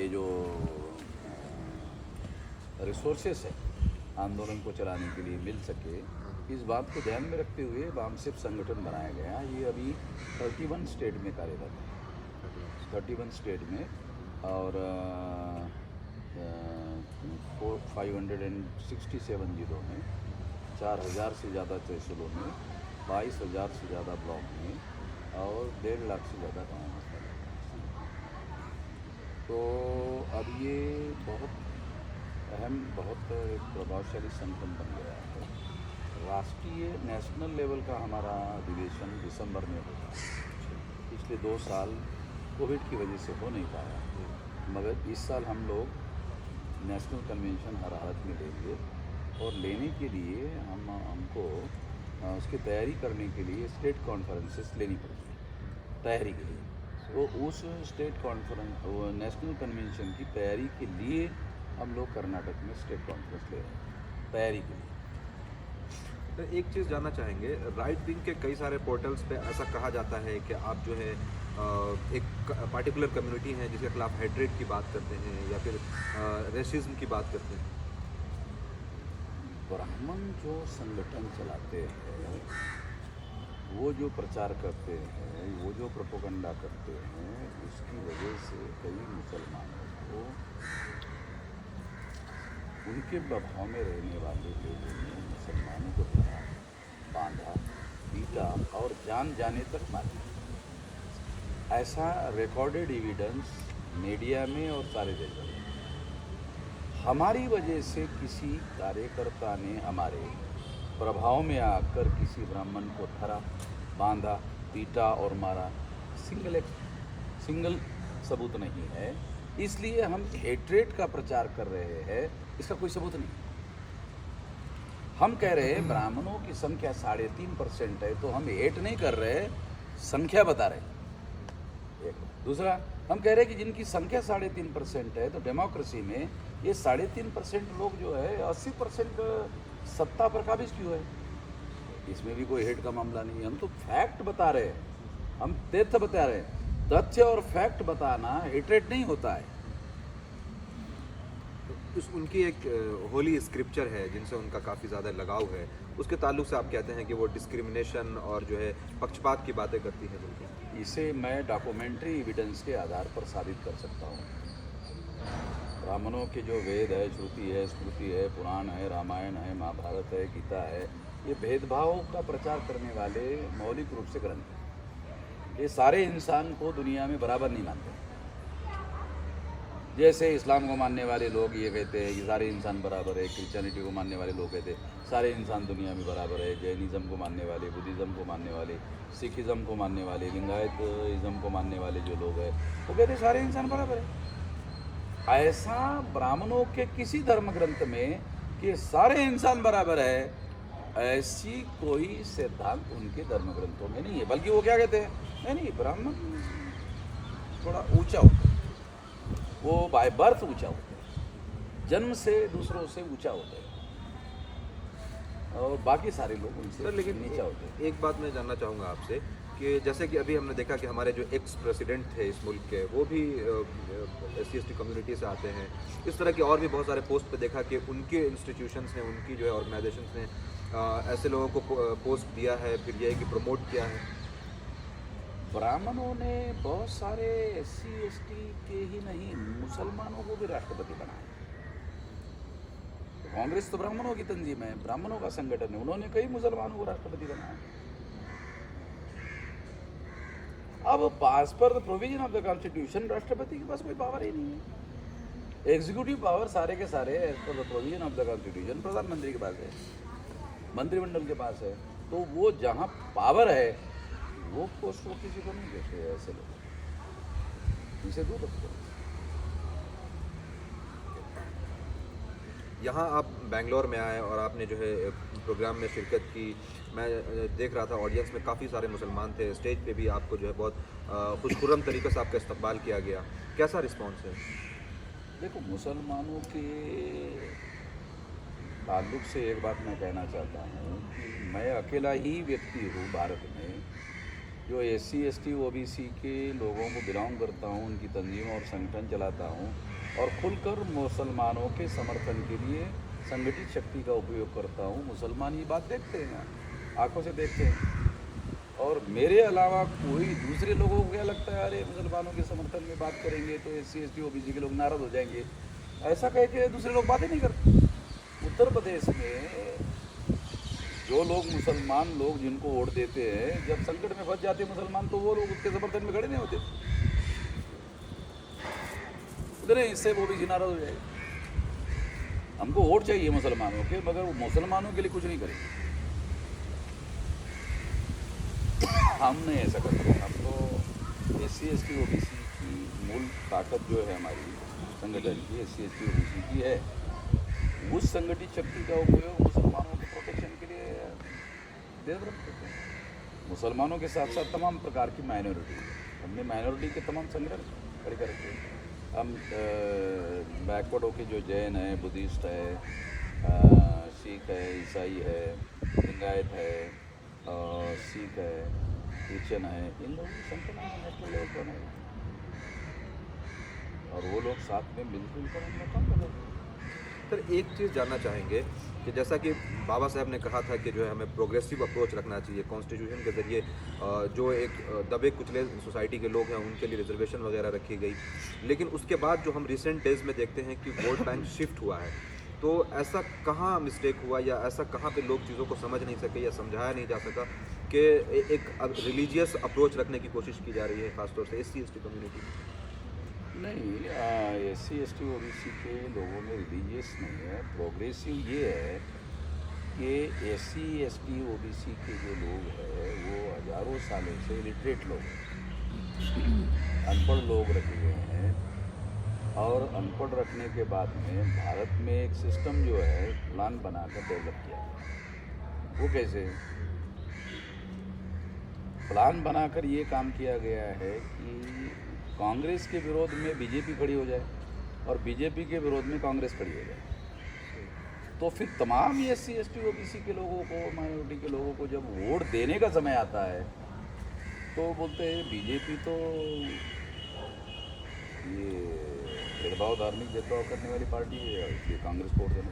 ये जो रिसोर्सेस है आंदोलन को चलाने के लिए मिल सके, इस बात को ध्यान में रखते हुए वामसिप संगठन बनाया गया। ये अभी 31 स्टेट में कार्यरत है, 31 स्टेट में, और 567 जिलों में, 4000 से ज़्यादा तहसीलों में, 22,000 से ज़्यादा ब्लॉक में, और 1.5 लाख से ज़्यादा गाँव में। तो अब ये बहुत अहम, बहुत एक प्रभावशाली संगठन बन गया है। राष्ट्रीय नेशनल लेवल का हमारा अधिवेशन दिसंबर में होगा। पिछले 2 साल कोविड की वजह से हो नहीं पाया, मगर इस साल हम लोग नेशनल कन्वेंशन हर हालत में लेंगे, और लेने के लिए हमको उसकी तैयारी करने के लिए स्टेट कॉन्फ्रेंसेस लेनी पड़ती तैयारी के लिए। तो उस स्टेट कॉन्फ्रेंस, नेशनल कन्वेंशन की तैयारी के लिए हम लोग कर्नाटक में स्टेट कॉन्फ्रेंस ले रहे हैं तैयारी के लिए। तो एक चीज़ जानना चाहेंगे, राइट विंग के कई सारे पोर्टल्स पे ऐसा कहा जाता है कि आप जो है एक पार्टिकुलर कम्युनिटी है जिसके खिलाफ हेट्रेड की बात करते हैं या फिर रेसिज्म की बात करते हैं। ब्राह्मण जो संगठन चलाते हैं, वो जो प्रचार करते हैं, वो जो प्रोपेगेंडा करते हैं, उसकी वजह से कई मुसलमानों को, उनके प्रभाव में रहने वाले लोगों ने मुसलमानों को धरा, बांधा, पीटा और जान जाने तक मारा। ऐसा रिकॉर्डेड एविडेंस मीडिया में और सारे जगह में। हमारी वजह से किसी कार्यकर्ता ने हमारे प्रभाव में आकर किसी ब्राह्मण को धरा, बांधा, पीटा और मारा, सिंगल सबूत नहीं है। इसलिए हम हेट्रेड का प्रचार कर रहे हैं, इसका कोई सबूत नहीं। हम कह रहे हैं ब्राह्मणों की संख्या 3.5% है, तो हम हेट नहीं कर रहे, संख्या बता रहे। एक दूसरा, हम कह रहे हैं कि जिनकी संख्या 3.5% है, तो डेमोक्रेसी में ये 3.5% लोग जो है 80% सत्ता पर काबिज क्यों है? इसमें भी कोई हेट का मामला नहीं है। हम तो फैक्ट बता रहे हैं, हम तथ्य बता रहे हैं। तथ्य और फैक्ट बताना हेट्रेड नहीं होता है। उनकी एक होली स्क्रिप्चर है जिनसे उनका काफ़ी ज़्यादा लगाव है, उसके ताल्लुक से आप कहते हैं कि वो डिस्क्रिमिनेशन और जो है पक्षपात की बातें करती है। बिल्कुल, इसे मैं डॉक्यूमेंट्री एविडेंस के आधार पर साबित कर सकता हूँ। ब्राह्मणों के जो वेद है, श्रुति है, स्मृति है, पुराण है, रामायण है, महाभारत है, गीता है, ये भेदभाव का प्रचार करने वाले मौलिक रूप से ग्रंथ हैं। ये सारे इंसान को दुनिया में बराबर नहीं मानते। जैसे इस्लाम को मानने वाले लोग ये कहते हैं कि सारे इंसान बराबर है, क्रिश्चियनिटी को मानने वाले लोग कहते हैं सारे इंसान दुनिया में बराबर है, जैनिज़्म को मानने वाले, बुद्धिज़्म को मानने वाले, सिखिज़्म को मानने वाले, लिंगायतिज़्म को मानने वाले जो लोग हैं, वो कहते हैं सारे इंसान बराबर है। ऐसा ब्राह्मणों के किसी धर्म ग्रंथ में कि सारे इंसान बराबर है, ऐसी कोई सिद्धांत उनके धर्म ग्रंथों में नहीं है। बल्कि वो क्या कहते हैं, नहीं, ब्राह्मण थोड़ा ऊंचा होता है, वो बाय बर्थ ऊंचा होता है, जन्म से दूसरों से ऊंचा होता है, और बाकी सारे लोग उनसे लेकिन नीचा होते हैं। एक बात मैं जानना चाहूँगा आपसे कि जैसे कि अभी हमने देखा कि हमारे जो एक्स प्रेसिडेंट थे इस मुल्क के, वो भी SC/ST कम्युनिटी से आते हैं। इस तरह के और भी बहुत सारे पोस्ट पे देखा कि उनके इंस्टीट्यूशंस ने, उनकी जो है ऑर्गेनाइजेशंस ने ऐसे लोगों को पोस्ट दिया है, फिर यह कि प्रमोट किया है। ब्राह्मणों ने बहुत सारे SC/ST के ही नहीं, मुसलमानों को भी राष्ट्रपति बनाया। कांग्रेस तो ब्राह्मणों की तंजीम है, ब्राह्मणों का संगठन है, उन्होंने कई मुसलमानों को राष्ट्रपति बनाया। अब पास पर the provision of the constitution, राष्ट्रपति के पास कोई पावर ही नहीं है। एग्जीक्यूटिव पावर सारे के सारे as per the provision of the constitution प्रधानमंत्री के पास है, मंत्रिमंडल के पास है। तो वो जहाँ पावर है वो पोस्ट वो किसी को नहीं देते। ऐसे लोग इनसे दूर रखते हैं। यहाँ आप बेंगलोर में आए और आपने जो है प्रोग्राम में शिरकत की। मैं देख रहा था ऑडियंस में काफ़ी सारे मुसलमान थे, स्टेज पे भी आपको जो है बहुत खुशखुर्रम तरीके से आपका इस्तकबाल किया गया। कैसा रिस्पांस है? देखो, मुसलमानों के ताल्लुक से एक बात मैं कहना चाहता हूँ कि मैं अकेला ही व्यक्ति हूँ भारत में जो SC ST OBC के लोगों को बिलोंग करता हूँ, उनकी तंजीम और संगठन चलाता हूँ और खुलकर मुसलमानों के समर्थन के लिए संगठित शक्ति का उपयोग करता हूँ। मुसलमान ये बात देखते हैं, आंखों से देखते हैं। और मेरे अलावा कोई दूसरे लोगों को क्या लगता है, अरे मुसलमानों के समर्थन में बात करेंगे तो SC ST OBC के लोग नाराज़ हो जाएंगे, ऐसा कह के दूसरे लोग बातें नहीं करते। उत्तर प्रदेश में जो लोग मुसलमान लोग जिनको वोट देते हैं, जब संकट में फंस जाते हैं मुसलमान, तो वो लोग उसके समर्थन में खड़े नहीं होते। उधर इससे वो भी नाराज हो जाएगा। हमको वोट चाहिए मुसलमानों के, मगर वो मुसलमानों के लिए कुछ नहीं करेंगे। हम नहीं ऐसा करते। हम तो SC ST OBC की मूल ताकत जो है हमारी संगठन की, SC ST OBC की है। उस संगठित शक्ति का उपयोग मुसलमानों के प्रोटेक्शन के लिए देवव्रत करते हैं। मुसलमानों के साथ साथ तमाम प्रकार की माइनॉरिटी, हमने माइनॉरिटी के तमाम संगठन खड़े कर रखे हैं। हम बैकवर्ड होके जो जैन है, बुद्धिस्ट है, सिख है, ईसाई है, लिंगायत है, सिख है, क्रिश्चियन है, इन लोगों की संगठन हमने नेशनल लेवल पर बनाई और वो लोग साथ में मिलजुल कर हमने काम कर रहे हैं। सर एक चीज़ जानना चाहेंगे कि जैसा कि बाबा साहब ने कहा था कि जो है हमें प्रोग्रेसिव अप्रोच रखना चाहिए, कॉन्स्टिट्यूशन के ज़रिए जो एक दबे कुचले सोसाइटी के लोग हैं उनके लिए रिजर्वेशन वगैरह रखी गई, लेकिन उसके बाद जो हम रिसेंट डेज में देखते हैं कि वोट बैंक शिफ्ट हुआ है, तो ऐसा कहाँ मिस्टेक हुआ या ऐसा कहाँ पे लोग चीज़ों को समझ नहीं सके या समझाया नहीं जा सका कि एक रिलीजियस अप्रोच रखने की कोशिश की जा रही है खासतौर से SC ST कम्युनिटी? नहीं, SC ST OBC के लोगों में रिलीजियस नहीं है, प्रोग्रेसिव ये है कि SC ST OBC के जो लोग हैं वो हज़ारों सालों से इलिटरेट लोग हैं, अनपढ़ लोग रखे गए हैं। और अनपढ़ रखने के बाद में भारत में एक सिस्टम जो है प्लान बनाकर डेवलप किया गया। वो कैसे? प्लान बनाकर ये काम किया गया है कि कांग्रेस के विरोध में बीजेपी खड़ी हो जाए और बीजेपी के विरोध में कांग्रेस खड़ी हो जाए। तो फिर तमाम SC ST OBC के लोगों को, माइनॉरिटी के लोगों को जब वोट देने का समय आता है तो बोलते हैं बीजेपी तो ये भेदभाव, धार्मिक भेदभाव करने वाली पार्टी है, इसलिए कांग्रेस को वोट देना।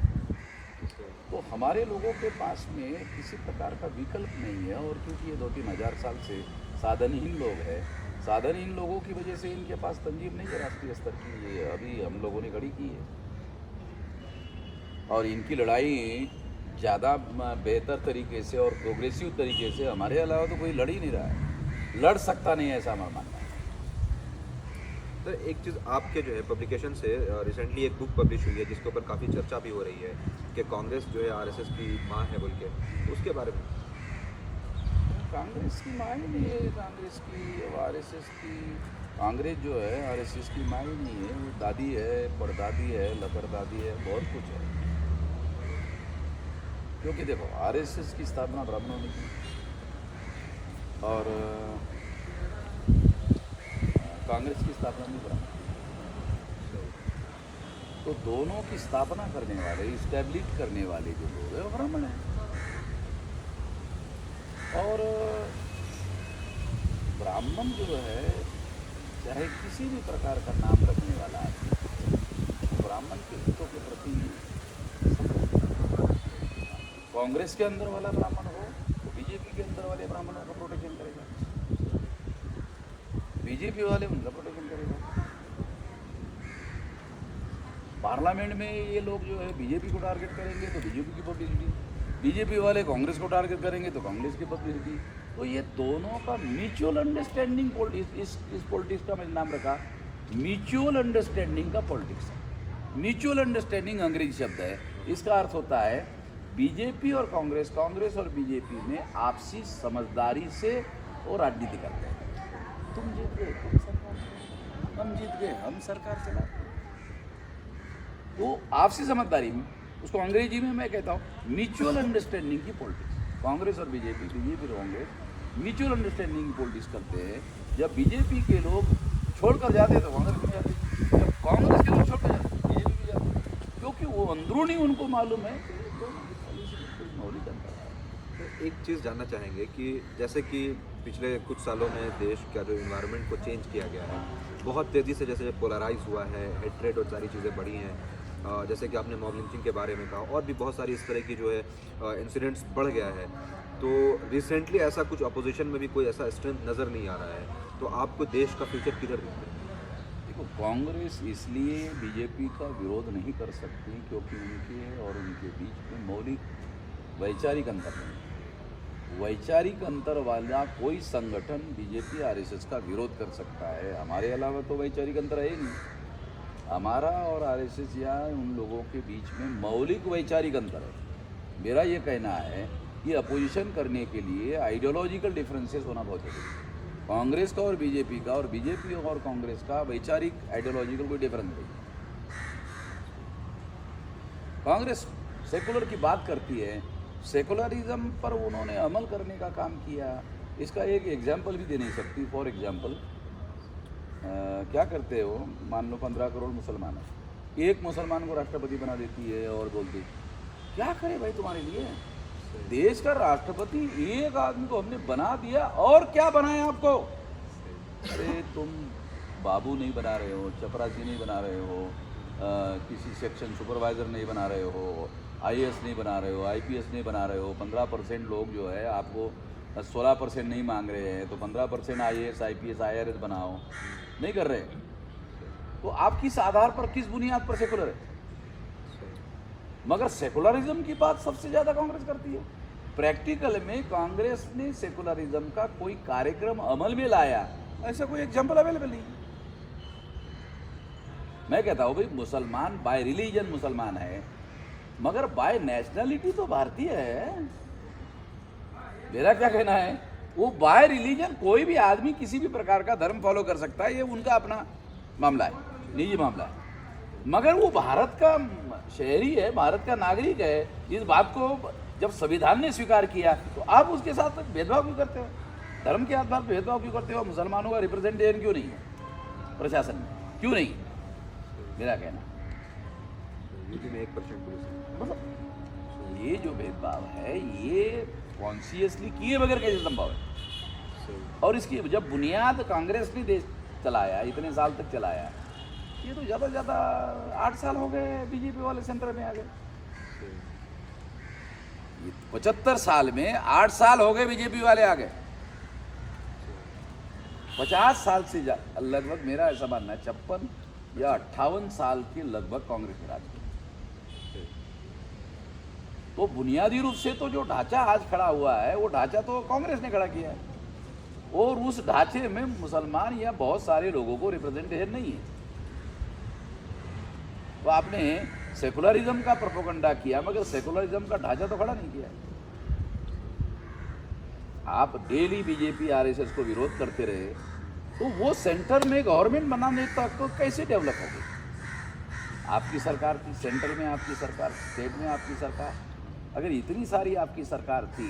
तो हमारे लोगों के पास में किसी प्रकार का विकल्प नहीं है। और क्योंकि ये 2-3 हज़ार साल से साधनहीन लोग हैं, साधनहीन लोगों की वजह से इनके पास तंजीम नहीं है राष्ट्रीय स्तर की, ये अभी हम लोगों ने खड़ी की है। और इनकी लड़ाई ज़्यादा बेहतर तरीके से और प्रोग्रेसिव तरीके से हमारे अलावा तो कोई लड़ ही नहीं रहा है, लड़ सकता नहीं है, ऐसा हमारा मानना है। सर एक चीज़ आपके जो है पब्लिकेशन से रिसेंटली एक बुक पब्लिश हुई है जिसके ऊपर काफ़ी चर्चा भी हो रही है कि कांग्रेस जो है RSS की माँ है बोल के, उसके बारे में? कांग्रेस की माँ ही नहीं है, कांग्रेस की RSS की, कांग्रेस जो है RSS की माँ ही नहीं है, वो दादी है, परदादी है, लकड़दादी है, बहुत कुछ है। क्योंकि देखो RSS की स्थापना ब्राह्मणों ने की और कांग्रेस की स्थापना भी ब्राह्मण। तो दोनों की स्थापना करने वाले, इस्टेब्लिश करने वाले जो लोग हैं वो ब्राह्मण हैं। और ब्राह्मण जो है चाहे किसी भी प्रकार का नाम रखने वाला आदमी ब्राह्मण के हितों के प्रति, कांग्रेस के अंदर वाला ब्राह्मण हो तो बीजेपी के अंदर वाले ब्राह्मणों का प्रोटेक्शन करेगा, बीजेपी वाले उनका प्रोटेक्शन करेगा। पार्लियामेंट में ये लोग जो है बीजेपी को टारगेट करेंगे तो बीजेपी की पब्लिसिटी, बीजेपी वाले कांग्रेस को टारगेट करेंगे तो कांग्रेस की पब्लिसिटी। तो ये दोनों का म्यूचुअल अंडरस्टैंडिंग पॉलिटिक्स, इस पॉलिटिक्स का मैंने नाम रखा म्यूचुअल अंडरस्टैंडिंग का पॉलिटिक्स। म्यूचुअल अंडरस्टैंडिंग अंग्रेजी शब्द है, इसका अर्थ होता है बीजेपी और कांग्रेस, कांग्रेस और बीजेपी में आपसी समझदारी से वो राजनीति करते हैं। तुम जीत गए, तुम सरकार चलाओ, हम जीत गए, हम सरकार चलाते। वो आपसी समझदारी में, उसको अंग्रेजी में मैं कहता हूँ म्यूचुअल अंडरस्टैंडिंग की पॉलिटिक्स। कांग्रेस और बीजेपी और कांग्रेस म्यूचुअल अंडरस्टैंडिंग की पॉलिटिक्स करते हैं। जब बीजेपी के लोग छोड़कर जाते हैं तो कांग्रेस में जाते हैं, जब कांग्रेस के लोग छोड़कर जाते हैं बीजेपी भी जाते हैं, क्योंकि वो अंदरूनी उनको मालूम है कि दोनों की पॉलिसी बिल्कुल मौलिक अंतर है। एक चीज़ जानना चाहेंगे कि जैसे कि पिछले कुछ सालों में देश का जो इन्वायरमेंट को चेंज किया गया है बहुत तेज़ी से, जैसे पोलराइज हुआ है, हेट्रेड और सारी चीज़ें बढ़ी हैं, जैसे कि आपने मॉब लिंचिंग के बारे में कहा, और भी बहुत सारी इस तरह की जो है इंसिडेंट्स बढ़ गया है। तो रिसेंटली ऐसा कुछ अपोजिशन में भी कोई ऐसा स्ट्रेंथ नज़र नहीं आ रहा है, तो आपको देश का फ्यूचर किधर दिखता है? देखो, कांग्रेस इसलिए बीजेपी का विरोध नहीं कर सकती क्योंकि उनके और उनके बीच में मौलिक वैचारिक अंतर नहीं। वैचारिक अंतर वाला कोई संगठन बीजेपी आरएसएस का विरोध कर सकता है, हमारे अलावा तो वैचारिक अंतर है ही नहीं। हमारा और आरएसएस या उन लोगों के बीच में मौलिक वैचारिक अंतर है। मेरा ये कहना है कि अपोजिशन करने के लिए आइडियोलॉजिकल डिफरेंसेस होना बहुत जरूरी है। कांग्रेस का और बीजेपी का, और बीजेपी और कांग्रेस का वैचारिक आइडियोलॉजिकल कोई डिफरेंस नहीं। कांग्रेस सेकुलर की बात करती है, सेकुलरिज्म पर उन्होंने अमल करने का काम किया। इसका एक एग्जाम्पल भी दे नहीं सकती। फॉर एग्जाम्पल, क्या करते हो, मान लो 15 करोड़ मुसलमान है, एक मुसलमान को राष्ट्रपति बना देती है और बोलती क्या करे भाई तुम्हारे लिए, देश का राष्ट्रपति एक आदमी को हमने बना दिया, और क्या बनाया आपको? अरे तुम बाबू नहीं बना रहे हो, चपरासी नहीं बना रहे हो, किसी सेक्शन सुपरवाइज़र नहीं बना रहे हो, आईएएस नहीं बना रहे हो, आईपीएस नहीं बना रहे हो। 15% लोग जो है आपको 16% नहीं मांग रहे हैं, तो 15% आईएएस आईपीएस आईआरएस बनाओ, नहीं कर रहे। तो आप किस आधार पर, किस बुनियाद पर सेकुलर है? मगर सेकुलरिज्म की बात सबसे ज़्यादा कांग्रेस करती है। प्रैक्टिकल में कांग्रेस ने सेकुलरिज्म का कोई कार्यक्रम अमल में लाया, ऐसा कोई एग्जाम्पल अवेलेबल नहीं। मैं कहता हूँ भाई, मुसलमान बाय रिलीजन मुसलमान है, मगर बाय नेशनलिटी तो भारतीय है। मेरा क्या कहना है, वो बाय रिलीजन कोई भी आदमी किसी भी प्रकार का धर्म फॉलो कर सकता है, ये उनका अपना मामला है, निजी मामला है। मगर वो भारत का शहरी है, भारत का नागरिक है। इस बात को जब संविधान ने स्वीकार किया, तो आप उसके साथ भेदभाव क्यों करते हो? धर्म के आधार पर भेदभाव क्यों करते हो? मुसलमानों का रिप्रेजेंटेशन क्यों नहीं है प्रशासन में, क्यों नहीं? मेरा कहना यूपी में 1% मतलब ये जो भेदभाव है, ये कॉन्शियसली किए बगैर कैसे संभव है? और इसकी जब बुनियाद कांग्रेस ने देश चलाया, इतने साल तक चलाया, ये तो ज़्यादा से ज़्यादा 8 साल हो गए बीजेपी वाले सेंटर में आ गए। 75 साल में 8 साल हो गए बीजेपी वाले आ गए। 50 साल से लगभग, मेरा ऐसा मानना है 56 या 58 साल के लगभग कांग्रेस में राज किया। तो बुनियादी रूप से तो जो ढांचा आज खड़ा हुआ है, वो ढांचा तो कांग्रेस ने खड़ा किया है, और उस ढांचे में मुसलमान या बहुत सारे लोगों को रिप्रेजेंटेशन नहीं है। तो आपने सेकुलरिज्म का प्रोपेगेंडा किया, मगर सेकुलरिज्म का ढांचा तो खड़ा नहीं किया। आप डेली बीजेपी आरएसएस को विरोध करते रहे, तो वो सेंटर में गवर्नमेंट बनाने तक तो कैसे डेवलप होगी? आपकी सरकार थी, सेंटर में आपकी सरकार, स्टेट में आपकी सरकार, अगर इतनी सारी आपकी सरकार थी,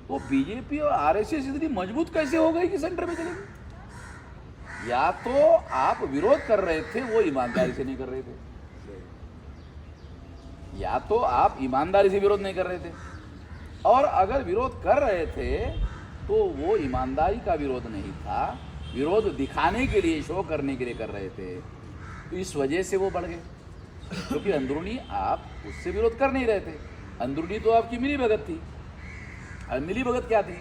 तो बीजेपी और आरएसएस इतनी मजबूत कैसे हो गई कि सेंटर में चलेगी? या तो आप विरोध कर रहे थे, वो ईमानदारी से नहीं कर रहे थे, या तो आप ईमानदारी से विरोध नहीं कर रहे थे, और अगर विरोध कर रहे थे तो वो ईमानदारी का विरोध नहीं था, विरोध दिखाने के लिए, शो करने के लिए कर रहे थे। तो इस वजह से वो बढ़ गए, क्योंकि अंदरूनी आप उससे विरोध कर नहीं रहे थे। अंदरूनी तो आपकी मिली भगत थी। और मिली भगत क्या थी?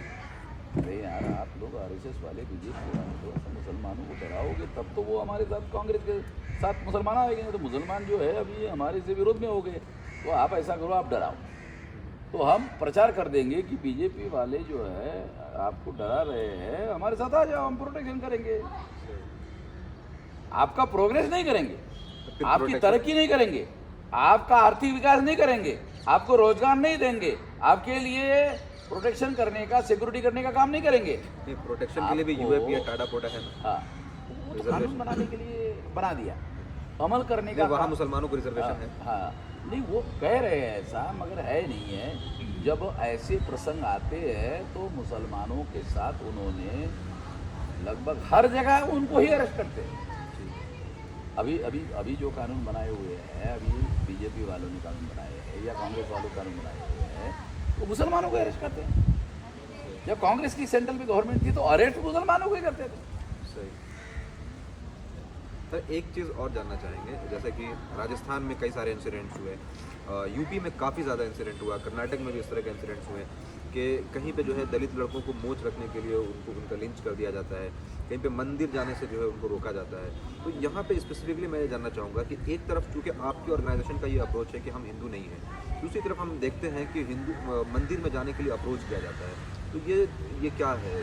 अरे यार, आप लोग आरएसएस वाले, बीजेपी वाले तो ऐसा मुसलमानों को डराओगे, तब तो वो हमारे साथ, कांग्रेस के साथ मुसलमान आएंगे। तो मुसलमान जो है अभी हमारे से विरोध में हो गए, तो आप ऐसा करो, आप डराओ, तो हम प्रचार कर देंगे कि बीजेपी वाले जो है आपको डरा रहे हैं, हमारे साथ आ जाओ, हम प्रोटेक्शन करेंगे। आपका प्रोग्रेस नहीं करेंगे, आपकी तरक्की नहीं करेंगे, आपका आर्थिक विकास नहीं करेंगे, आपको रोजगार नहीं देंगे, आपके लिए प्रोटेक्शन करने का, सिक्योरिटी करने का काम नहीं करेंगे। प्रोटेक्शन के लिए भी यूएपी या टाटा पोटा है ना। हाँ, वो तो कानून बनाने के लिए बना दिया, अमल करने का। वहाँ मुसलमानों को रिजर्वेशन है। हाँ, नहीं, वो कह रहे हैं ऐसा, मगर है नहीं है। जब ऐसे प्रसंग आते हैं तो मुसलमानों के साथ उन्होंने लगभग हर जगह उनको ही अरेस्ट करते हैं। अभी अभी अभी जो कानून बनाए हुए हैं, अभी बीजेपी वालों ने कानून बनाए हैं या कांग्रेस वालों ने कानून बनाए हुए हैं, वो मुसलमानों को अरेस्ट करते हैं। जब कांग्रेस की सेंट्रल में गवर्नमेंट थी तो अरेस्ट मुसलमानों को ही करते थे। सही। सर एक चीज़ और जानना चाहेंगे, जैसे कि राजस्थान में कई सारे इंसिडेंट्स हुए, यूपी में काफ़ी ज़्यादा इंसिडेंट हुआ, कर्नाटक में भी इस तरह के इंसिडेंट्स हुए कि कहीं पे जो है दलित लड़कों को मोच रखने के लिए उनका लिंच कर दिया जाता है, कहीं पे मंदिर जाने से जो है उनको रोका जाता है। तो यहाँ पे स्पेसिफिकली मैं ये जानना चाहूँगा कि एक तरफ चूँकि आपकी ऑर्गेनाइजेशन का ये अप्रोच है कि हम हिंदू नहीं हैं, दूसरी तरफ हम देखते हैं कि हिंदू मंदिर में जाने के लिए अप्रोच किया जाता है, तो ये क्या है?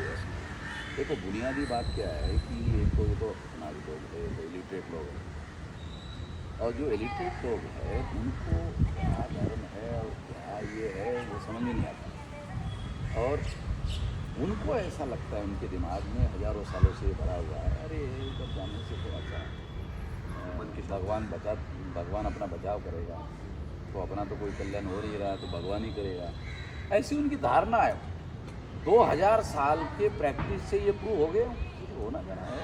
देखो बुनियादी बात क्या है कि एक तो ये तो हमारे लोग है, तो एलिटेट लोग हैं, और जो एलिटेट लोग हैं उनको क्या धर्म है और क्या ये है वो समझ में नहीं आता, और उनको ऐसा लगता है उनके दिमाग में हजारों सालों से भरा हुआ है, अरे इधर जाने से थोड़ा सा मन की भगवान अपना बचाव करेगा, तो अपना तो कोई कल्याण हो नहीं रहा तो भगवान ही करेगा, ऐसी उनकी धारणा है। 2000 साल के प्रैक्टिस से ये प्रूव हो गया, कुछ होना जाना है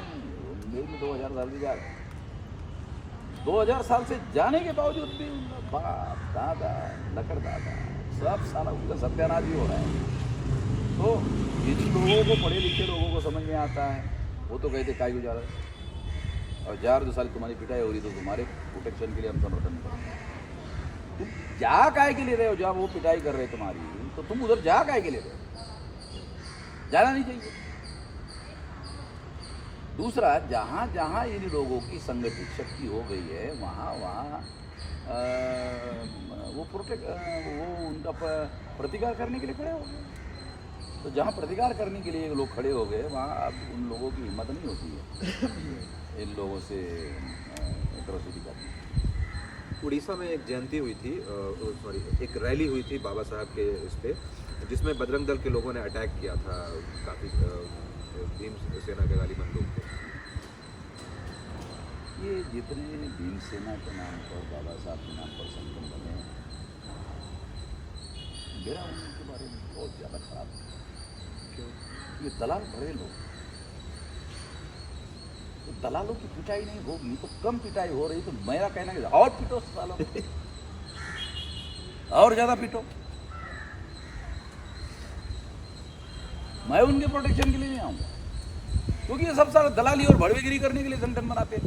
नहीं में 2000 साल की जा रहा है। 2000 साल से जाने के बावजूद भी उनका बाप दादा लकड़ दादा सब सारा उनका सत्यानाश ही हो रहा है। तो जिन लोगों को पढ़े लिखे लोगों को समझ में आता है वो तो कहते काय को जा रहा है, और 4 साल तुम्हारी पिटाई हो रही तो तुम्हारे प्रोटेक्शन के लिए हम समर्थन करेंगे। तुम जा काय के ले रहे हो, जब वो पिटाई कर रहे हैं तुम्हारी तो तुम उधर जा काय के ले रहे हो, जाना नहीं चाहिए। दूसरा, जहाँ जहाँ इन लोगों की संगठित शक्ति हो गई है वहाँ वहाँ वो उनका प्रतिकार करने के लिए खड़े हो गए। तो जहाँ प्रतिकार करने के लिए लोग खड़े हो गए वहाँ अब उन लोगों की हिम्मत नहीं होती है इन लोगों से एट्रोसिटी करनी। उड़ीसा में एक जयंती हुई थी, सॉरी एक रैली हुई थी बाबा साहब के इस पे, जिसमें बजरंग दल के लोगों ने अटैक किया था काफ़ी भीम सेना के गालीबंद लोग थे। ये जितने भीम सेना के नाम पर बाबा साहब के नाम पर संगठन बने हैं, मेरा उनके बारे में बहुत ज़्यादा खराब है। क्यों? ये दलाल भरे लोग, तो दलालों की पिटाई नहीं होगी तो कम पिटाई हो रही, तो मेरा कहना है और पिटो सालों और ज़्यादा पिटो। मैं उनके प्रोटेक्शन के लिए नहीं आऊँगा, क्योंकि ये सब सारा दलाली और भड़वेगिरी करने के लिए संगठन बनाते हैं।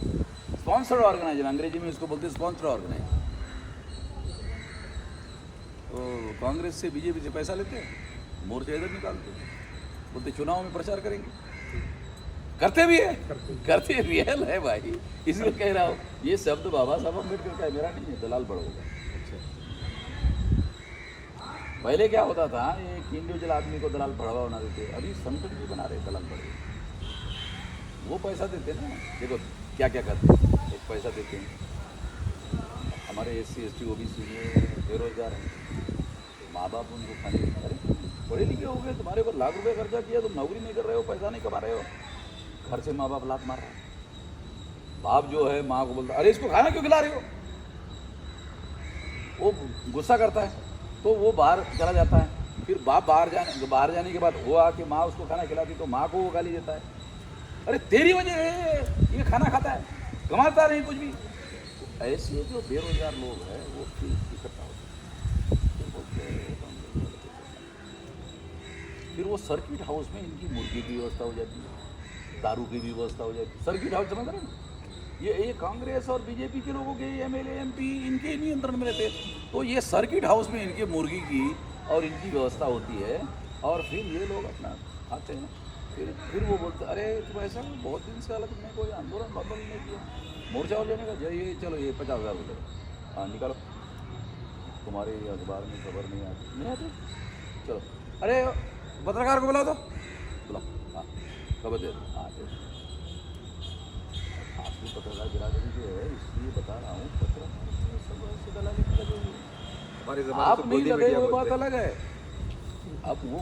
स्पॉन्सर्ड ऑर्गेनाइजेशन, अंग्रेजी में इसको बोलते हैं स्पॉन्सर्ड ऑर्गेनाइजेशन। तो कांग्रेस से बीजेपी से पैसा लेते हैं, मोर्चा इधर निकालते हैं, बोलते चुनाव में प्रचार करेंगे, करते भी रियल है भाई। इसलिए कह रहा हूँ ये शब्द बाबा साहब अम्बेडकर का है, मेरा नहीं है। दलाल बढ़ोगा। पहले क्या होता था, एक इंडिविजुअल आदमी को दलाल बढ़ावा बना देते, अभी संगठन भी बना रहे दलाल बढ़े। वो पैसा देते ना, देखो क्या क्या करते हैं, एक पैसा देते हैं। हमारे SC ST OBC में बेरोजगार हैं, माँ बाप उनको खाने देते, अरे पढ़े लिखे हो गए, तुम्हारे ऊपर लाख रुपए खर्चा किया, तुम नौकरी नहीं कर रहे हो, पैसा नहीं कमा रहे हो, घर से माँ बाप लात मार रहा है। बाप जो है माँ को बोलता अरे इसको खाना क्यों खिला रहे हो, वो गुस्सा करता है तो वो बाहर चला जाता है। फिर बाप बाहर जाने के बाद वो आके माँ उसको खाना खिलाती तो माँ को वो गाली देता है, अरे तेरी वजह ये खाना खाता है, कमाता नहीं कुछ भी। ऐसे जो बेरोजगार लोग हैं वो फिर इकट्ठा होते हैं, फिर वो सर्किट हाउस में इनकी मुर्गी की व्यवस्था हो जाती है, दारू की भी व्यवस्था हो जाती है। सर्किट हाउस समझ रहे हैं, ये कांग्रेस और बीजेपी के लोगों के MLA MP इनके नियंत्रण में रहते हैं। तो ये सर्किट हाउस में इनके मुर्गी की और इनकी व्यवस्था होती है, और फिर ये लोग अपना खाते हैं। फिर वो बोलते अरे तुम ऐसा बहुत दिन से अलग में कोई आंदोलन नहीं किया, मोर्चा हो जाने का जाइए, चलो ये 50,000 रुपये हाँ निकालो, तुम्हारे अखबार में खबर नहीं आती, चलो अरे पत्रकार को बुलाओ, तो बुलाओ, हाँ खबर दे दो, हाँ दे आपकी पत्रकार बिरादरी जो है, इसलिए बता रहा हूँ पत्रकार दलाली की लगे हुए, आप नहीं लगे हुए बात अलग है। अब वो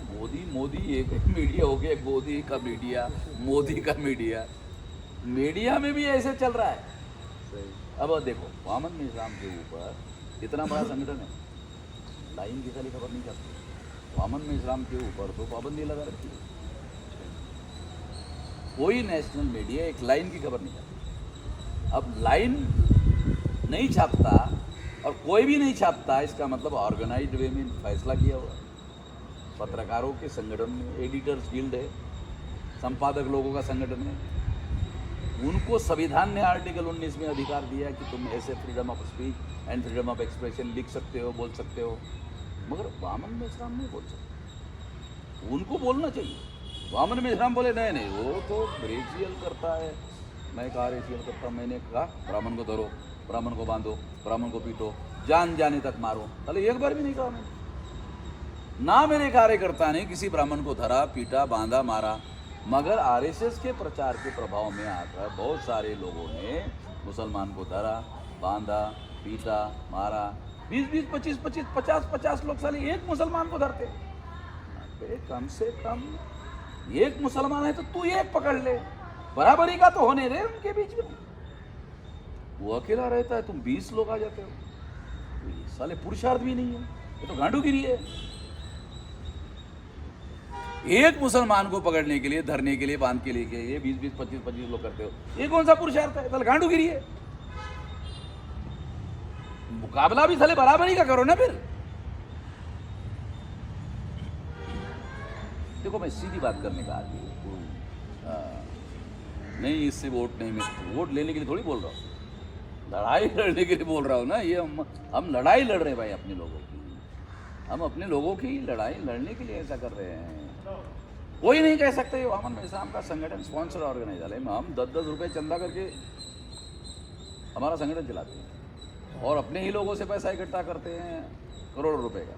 मोदी एक मीडिया हो गया, गोदी का मीडिया, मोदी का मीडिया में भी ऐसे चल रहा है। अब देखो वामन मिश्राम के ऊपर इतना बड़ा संगठन है, लाइन की खाली खबर नहीं करती, वामन मिश्राम के ऊपर तो पाबंदी लगा रखी है। कोई नेशनल मीडिया एक लाइन की खबर नहीं करती। अब लाइन नहीं छापता और कोई भी नहीं छापता, इसका मतलब ऑर्गेनाइज्ड वे में फैसला किया हुआ। पत्रकारों के संगठन में, एडिटर्स गिल्ड है, संपादक लोगों का संगठन है, उनको संविधान ने आर्टिकल 19 में अधिकार दिया कि तुम ऐसे freedom of speech and freedom of expression लिख सकते हो, बोल सकते हो, मगर वामन मेश्राम नहीं बोल सकते। उनको बोलना चाहिए। वामन मेश्राम बोले नहीं नहीं, वो तो रेशियल करता है, मैं कहा रेशियल करता, मैंने कहा ब्राह्मण को धरो, ब्राह्मण को बांधो, ब्राह्मण को पीटो, जान जाने तक मारो। पहले एक बार भी नहीं कहा मैंने, ना मेरे कार्यकर्ता ने किसी ब्राह्मण को धरा, पीटा, बांधा, मारा, मगर आरएसएस के प्रचार के प्रभाव में आकर बहुत सारे लोगों ने मुसलमान को धरा, बांधा, पीटा, मारा। 20-20, 25-25, 50-50 लोग साले एक मुसलमान को धरते। अबे कम से कम एक मुसलमान है तो तू एक पकड़ ले, बराबरी का तो होने दे उनके बीच में। वो अकेला रहता है, तुम 20 लोग आ जाते हो। ये साले पुरुषार्थ भी नहीं है, ये तो गांडूगिरी है। एक मुसलमान को पकड़ने के लिए, धरने के लिए, बांध के लिए ये 20-20, 25-25 लोग करते हो, ये कौन सा पुरुषार्थ है? साले गांडूगिरी है। मुकाबला भी साले बराबरी का करो ना फिर। देखो मैं सीधी बात करने का आदमी हूं, नहीं इससे वोट नहीं मिलता, वोट लेने के लिए थोड़ी बोल रहा हूँ, लड़ाई लड़ने के लिए बोल रहा हूँ ना। ये हम लड़ाई लड़ रहे हैं भाई अपने लोगों की, हम अपने लोगों की लड़ाई लड़ने के लिए ऐसा कर रहे हैं। कोई नहीं कह सकता ये वामन मेश्राम का संगठन स्पॉन्सर ऑर्गेनाइजर है। हम 10-10 रुपये चंदा करके हमारा संगठन चलाते हैं और अपने ही लोगों से पैसा इकट्ठा करते हैं करोड़ों रुपए का।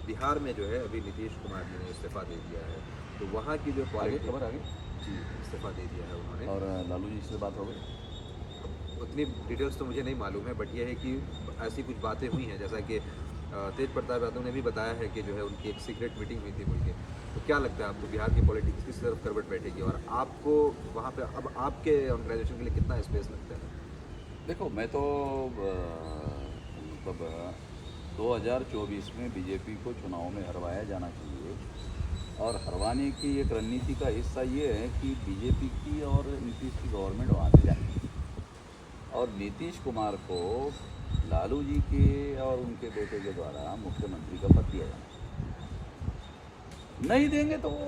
बिहार में जो है अभी नीतीश कुमार जी ने इस्तीफा दे दिया है, तो वहाँ की जो आगे खबर आगे जी इस्तीफा दे दिया है उन्होंने, और लालू जी से बात हो गई। उतनी डिटेल्स तो मुझे नहीं मालूम है, बट ये है कि ऐसी कुछ बातें हुई हैं, जैसा कि तेज प्रताप यादव ने भी बताया है कि जो है उनकी एक सीक्रेट मीटिंग हुई थी बोल के। तो क्या लगता है आपको बिहार की पॉलिटिक्स किस तरफ करवट बैठेगी, और आपको वहाँ पे अब आपके ऑर्गेनाइजेशन के लिए कितना स्पेस लगता है? देखो मैं तो मतलब 2024 में बीजेपी को चुनाव में हरवाया जाना चाहिए, और हरवाने की एक रणनीति का हिस्सा ये है कि बीजेपी की और नीतीश की गवर्नमेंट वहाँ से जाए, और नीतीश कुमार को लालू जी के और उनके बेटे के द्वारा मुख्यमंत्री का पद दिया जाना। नहीं देंगे तो वो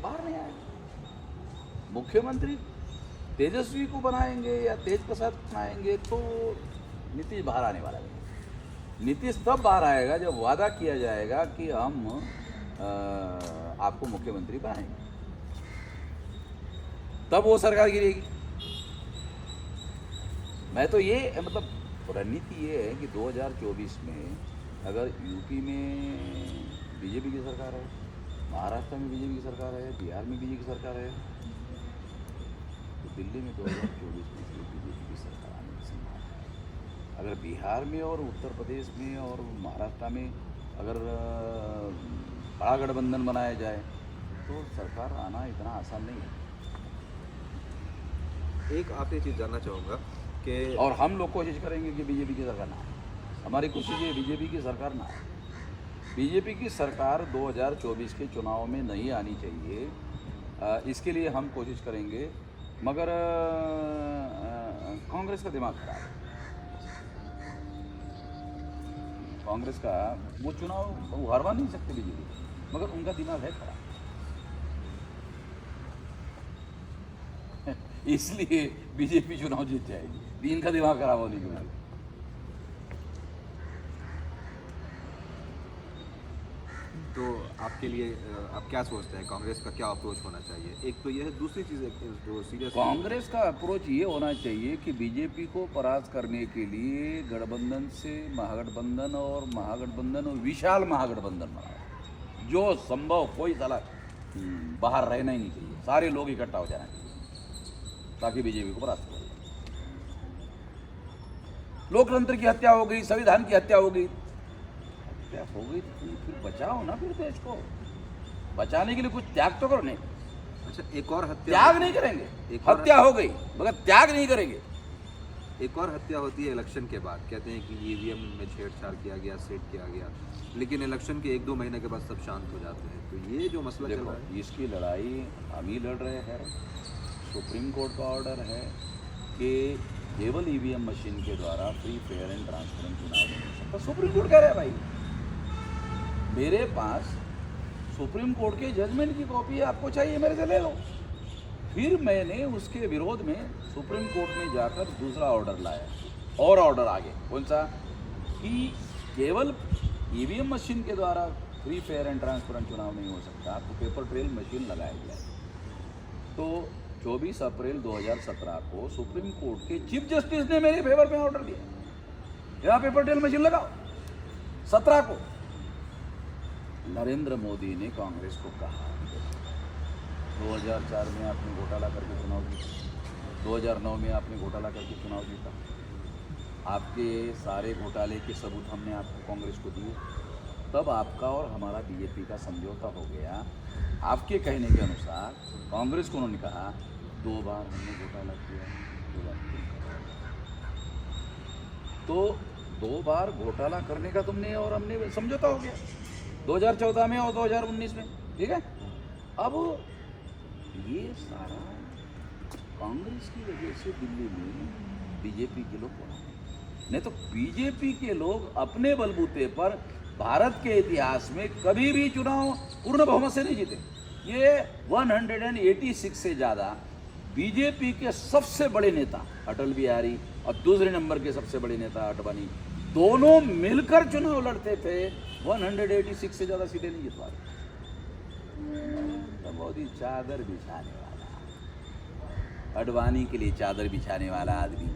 बाहर नहीं आएगा। मुख्यमंत्री तेजस्वी को बनाएंगे या तेज प्रसाद बनाएंगे तो नीतीश बाहर आने वाला है। नीतीश तब बाहर आएगा जब वादा किया जाएगा कि हम आपको मुख्यमंत्री बनाएंगे, तब वो सरकार गिरेगी। मैं तो ये मतलब रणनीति ये है कि 2024 में अगर यूपी में बीजेपी की सरकार है, महाराष्ट्र में बीजेपी की सरकार है, बिहार में बीजेपी की सरकार है, तो दिल्ली में 2024 में बीजेपी की सरकार आने की संभावना है। अगर बिहार में और उत्तर प्रदेश में और महाराष्ट्र में अगर बड़ा गठबंधन बनाया जाए तो सरकार आना इतना आसान नहीं है। एक आप ये चीज़ जानना चाहूँगा कि और हम लोग कोशिश करेंगे कि बीजेपी की सरकार ना आए। हमारी कोशिश ये बीजेपी की सरकार ना आए। बीजेपी की सरकार 2024 के चुनाव में नहीं आनी चाहिए, इसके लिए हम कोशिश करेंगे, मगर कांग्रेस का दिमाग खराब है। कांग्रेस का वो चुनाव वो हरवा नहीं सकते बीजेपी, मगर उनका दिमाग है खराब। इसलिए बीजेपी चुनाव जीत जाएगी, इनका दिमाग खराब होने की वजह। तो आपके लिए आप क्या सोचते हैं कांग्रेस का क्या अप्रोच होना चाहिए? एक तो ये है, दूसरी चीज़ जो सीरियस कांग्रेस का अप्रोच ये होना चाहिए कि बीजेपी को परास्त करने के लिए गठबंधन से महागठबंधन और महागठबंधन और विशाल महागठबंधन बनाओ, जो संभव कोई साला बाहर रहना ही नहीं चाहिए, सारे लोग इकट्ठा हो जाना चाहिए ताकि बीजेपी को परास्त करें। लोकतंत्र की हत्या हो गई, संविधान की हत्या हो गई, हत्या हो गई तो फिर बचाओ ना, फिर देश को बचाने के लिए कुछ त्याग तो करो। नहीं, अच्छा एक और हत्या, त्याग नहीं करेंगे, हत्या हो गई मगर त्याग नहीं करेंगे। एक और हत्या होती है इलेक्शन के बाद, कहते हैं कि ईवीएम में छेड़छाड़ किया गया, सेट किया गया, लेकिन इलेक्शन के 1-2 महीने के बाद सब शांत हो जाते हैं। तो ये जो मसला चल रहा है, इसकी लड़ाई हम ही लड़ रहे हैं। सुप्रीम कोर्ट का ऑर्डर है कि केवल ईवीएम मशीन के द्वारा फ्री फेयर एंड ट्रांसपेरेंट चुनाव नहीं हो सकता। सुप्रीम कोर्ट कह रहा है भाई, मेरे पास सुप्रीम कोर्ट के जजमेंट की कॉपी है, आपको चाहिए मेरे से ले लो। फिर मैंने उसके विरोध में सुप्रीम कोर्ट में जाकर दूसरा ऑर्डर लाया, और ऑर्डर आगे कौन सा, कि केवल ईवीएम मशीन के द्वारा फ्री फेयर एंड ट्रांसपेरेंट चुनाव नहीं हो सकता, तो पेपर ट्रेल मशीन लगाई जाए। तो 24 अप्रैल 2017 को सुप्रीम कोर्ट के चीफ जस्टिस ने मेरे फेवर में ऑर्डर दिया, यहाँ पेपर ट्रेल मशीन लगाओ। 17 को नरेंद्र मोदी ने कांग्रेस को कहा, 2004 में आपने घोटाला करके चुनाव जीता, 2009 में आपने घोटाला करके चुनाव जीता, आपके सारे घोटाले के सबूत हमने आपको कांग्रेस को दिए, तब आपका और हमारा बीजेपी का समझौता हो गया। आपके कहने के अनुसार कांग्रेस को उन्होंने कहा 2 बार हमने घोटाला किया, 2 बार तो 2 बार घोटाला करने का तुमने और हमने समझौता हो गया 2014 में और 2019 में, ठीक है। अब ये सारा कांग्रेस की वजह से दिल्ली में बीजेपी के लोग बोला, नहीं तो बीजेपी के लोग अपने बलबूते पर भारत के इतिहास में कभी भी चुनाव पूर्ण बहुमत से नहीं जीते। ये 186 से ज़्यादा बीजेपी के सबसे बड़े नेता अटल बिहारी और दूसरे नंबर के सबसे बड़े नेता अडवाणी, दोनों मिलकर चुनाव लड़ते थे, 186 से ज़्यादा सीटें नहीं जीत पा रहे। मोदी चादर बिछाने वाला, अडवाणी के लिए चादर बिछाने वाला आदमी,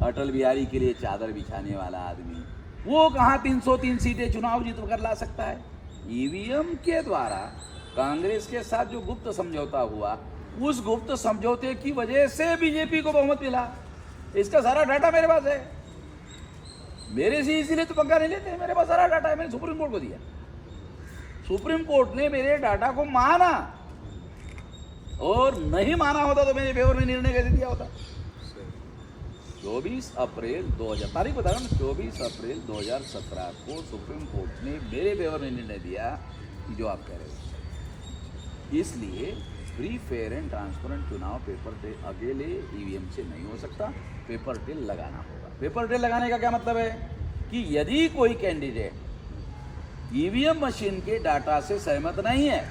अटल बिहारी के लिए चादर बिछाने वाला आदमी, वो कहाँ 303 सीटें चुनाव जीत कर ला सकता है। ईवीएम के द्वारा कांग्रेस के साथ जो गुप्त समझौता हुआ, उस गुप्त समझौते की वजह से बीजेपी को बहुमत मिला। इसका सारा डाटा मेरे पास है, मेरे से इसीलिए तो पंगा नहीं लेते, मेरे पास सारा डाटा है, मैंने सुप्रीम कोर्ट को दिया। सुप्रीम कोर्ट ने मेरे डाटा को माना, और नहीं माना होता तो मेरे फेवर में निर्णय कैसे दिया होता। 24 अप्रैल 2000 तारीख बता रहा हूँ, 24 अप्रैल 2017 को सुप्रीम कोर्ट ने मेरे फेवर में निर्णय दिया कि जो आप कह रहे हो, इसलिए फ्री फेयर एंड ट्रांसपेरेंट चुनाव पेपर ट्रेल अकेले ईवीएम से नहीं हो सकता, पेपर ट्रेल लगाना होगा। पेपर ट्रेल लगाने का क्या मतलब है कि यदि कोई कैंडिडेट ईवीएम मशीन के डाटा से सहमत नहीं है,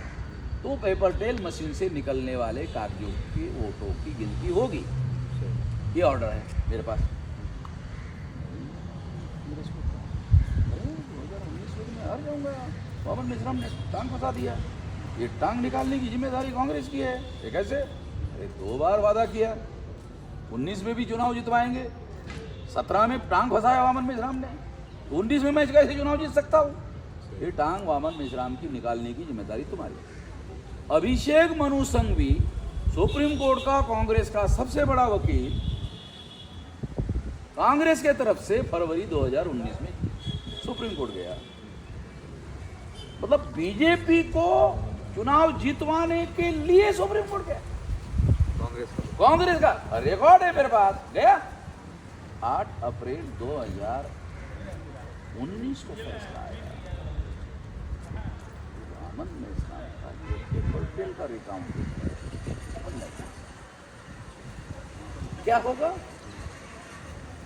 तो पेपर ट्रेल मशीन से निकलने वाले कागजों के वोटों की गिनती होगी। ये ऑर्डर है मेरे पास। 2019 में हार जाऊंगा, वामन मेश्राम ने टांग फंसा दिया। ये टांग निकालने की जिम्मेदारी कांग्रेस की है। ये कैसे? अरे 2 बार वादा किया, 19 में भी चुनाव जितवाएंगे, 17 में टांग फंसाया वामन मेश्राम ने, 19 में मैं कैसे चुनाव जीत सकता हूँ? ये टांग वामन मेश्राम की निकालने की जिम्मेदारी तुम्हारी। अभिषेक मनु संघवी, सुप्रीम कोर्ट का कांग्रेस का सबसे बड़ा वकील, कांग्रेस के तरफ से फरवरी 2019 में सुप्रीम कोर्ट गया। मतलब बीजेपी को चुनाव जीतवाने के लिए सुप्रीम कोर्ट गया। कांग्रेस का रिकॉर्ड है मेरे पास, गया 8 अप्रैल 2019 को फैसला आया। वामन मेश्राम का पेपर ट्रेल का रिकाउंट क्या होगा?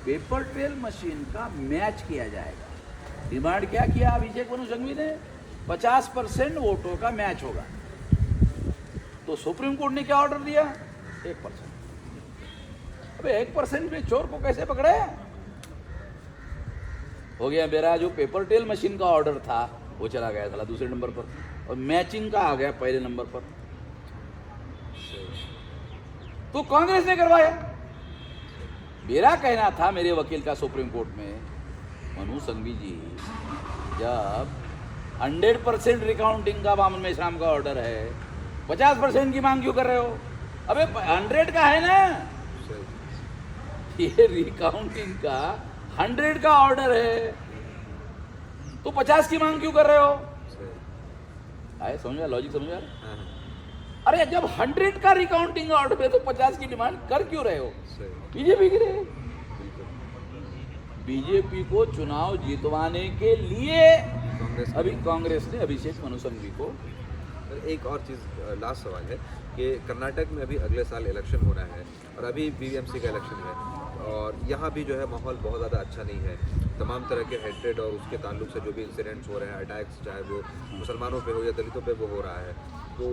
पेपर ट्रेल मशीन का मैच किया जाएगा। डिमांड क्या किया अभिषेक मनु संघवी ने? 50% वोटों का मैच होगा। तो सुप्रीम कोर्ट ने क्या ऑर्डर दिया? 1%। अबे 1% में चोर को कैसे पकड़े? हो गया मेरा जो पेपर ट्रेल मशीन का ऑर्डर था वो चला गया था दूसरे नंबर पर, और मैचिंग का आ गया पहले नंबर पर। तो कांग्रेस ने करवाया। मेरा कहना था मेरे वकील का सुप्रीम कोर्ट में, मनु संघवी जी, जब 100% रिकाउंटिंग का वामन मेश्राम का ऑर्डर है, 50% की मांग क्यों कर रहे हो? अबे 100 का है ना, ये रिकाउंटिंग का 100 का ऑर्डर है, तो 50 की मांग क्यों कर रहे हो? आए समझा? लॉजिक समझा? अरे जब 100 का रिकाउंटिंग ऑर्डर है तो 50 की डिमांड कर क्यों रहे हो? बीजेपी की रहे, बीजेपी को चुनाव जीतवाने के लिए अभी कांग्रेस ने अभिषेक मनु संघवी को। एक और चीज़, लास्ट सवाल है कि कर्नाटक में अभी अगले साल इलेक्शन होना है और अभी बीवीएमसी का इलेक्शन है। और यहाँ भी जो है माहौल बहुत ज़्यादा अच्छा नहीं है। तमाम तरह के हेट्रेड और उसके ताल्लुक से जो भी इंसिडेंट्स हो रहे हैं, अटैक्स, चाहे वो मुसलमानों पे हो या दलितों पे, वो हो रहा है। तो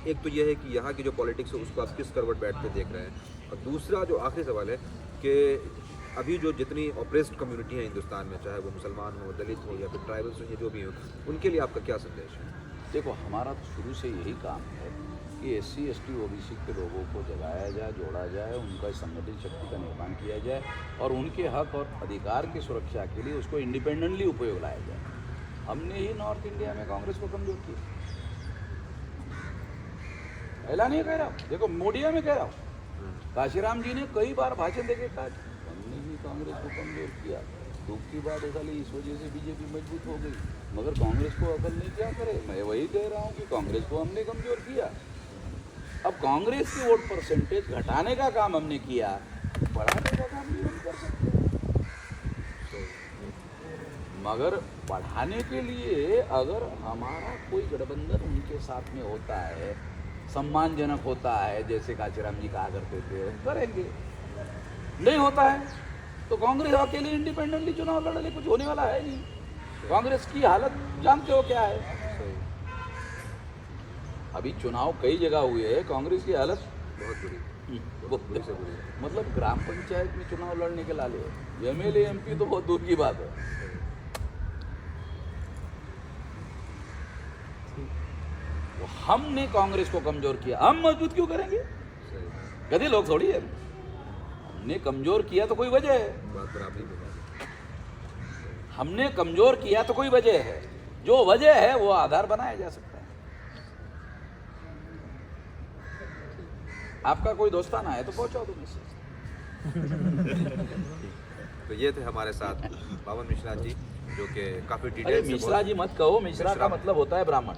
एक तो ये है कि यहाँ की जो पॉलिटिक्स है उसको आप किस करवट बैठ के देख रहे हैं, और दूसरा जो आखिरी सवाल है कि अभी जो जितनी ऑप्रेस्ड कम्युनिटी है हिंदुस्तान में, चाहे वो मुसलमान हो, दलित हो या फिर ट्राइबल्स हो, या जो भी हो, उनके लिए आपका क्या संदेश है? देखो, हमारा तो शुरू से यही काम है कि SC ST OBC के लोगों को जगाया जाए, जोड़ा जाए, उनका संगठित शक्ति का निर्माण किया जाए और उनके हक और अधिकार की सुरक्षा के लिए उसको इंडिपेंडेंटली उपयोग लाया जाए। हमने ही नॉर्थ इंडिया में कांग्रेस को कमजोर किया, ऐलान नहीं कह रहा हूँ, देखो मोडिया में कह रहा हूँ। काशीराम जी ने कई बार भाषण देके कहा हमने ही कांग्रेस को कमजोर किया। दुख की बात है साली, इस वजह से बीजेपी मजबूत हो गई, मगर कांग्रेस को अकल नहीं, क्या करे। मैं वही कह रहा हूँ कि कांग्रेस को हमने कमजोर किया। अब कांग्रेस की वोट परसेंटेज घटाने का काम हमने किया, बढ़ाने का काम भी हम कर सकते हैं। मगर बढ़ाने के लिए अगर हमारा कोई गठबंधन उनके साथ में होता है, सम्मानजनक होता है, जैसे काशीराम जी कहा करते थे, करेंगे। नहीं होता है तो कांग्रेस अकेले इंडिपेंडेंटली चुनाव लड़ ले, कुछ होने वाला है नहीं। कांग्रेस की हालत जानते हो क्या है? अभी चुनाव कई जगह हुए हैं, कांग्रेस की हालत बहुत बुरी, बहुत बुरी से बुरी। मतलब ग्राम पंचायत में चुनाव लड़ने के लाले, MLA MP तो बहुत दूर की बात है। तो हमने कांग्रेस को कमजोर किया, हम मजबूत क्यों करेंगे? गधे लोग थोड़ी है। हमने कमजोर किया तो कोई वजह है, बात बराबरी में है। हमने कमजोर किया तो कोई वजह है, जो वजह है वो आधार बनाया जा सकता है। आपका कोई दोस्ताना है तो पहुंचाओ दो मैसेज। तो ये थे हमारे साथ पावन मिश्रा जी, जो कि काफ़ी अरे डिटेल से मिश्रा जी मत कहो, मिश्रा का मतलब होता है ब्राह्मण।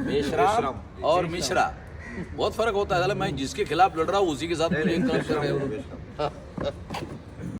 मेश्राम और मिश्रा बहुत फर्क होता है। मैं जिसके खिलाफ लड़ रहा हूँ उसी के साथ मुझे इंकल्प कर रहे हो।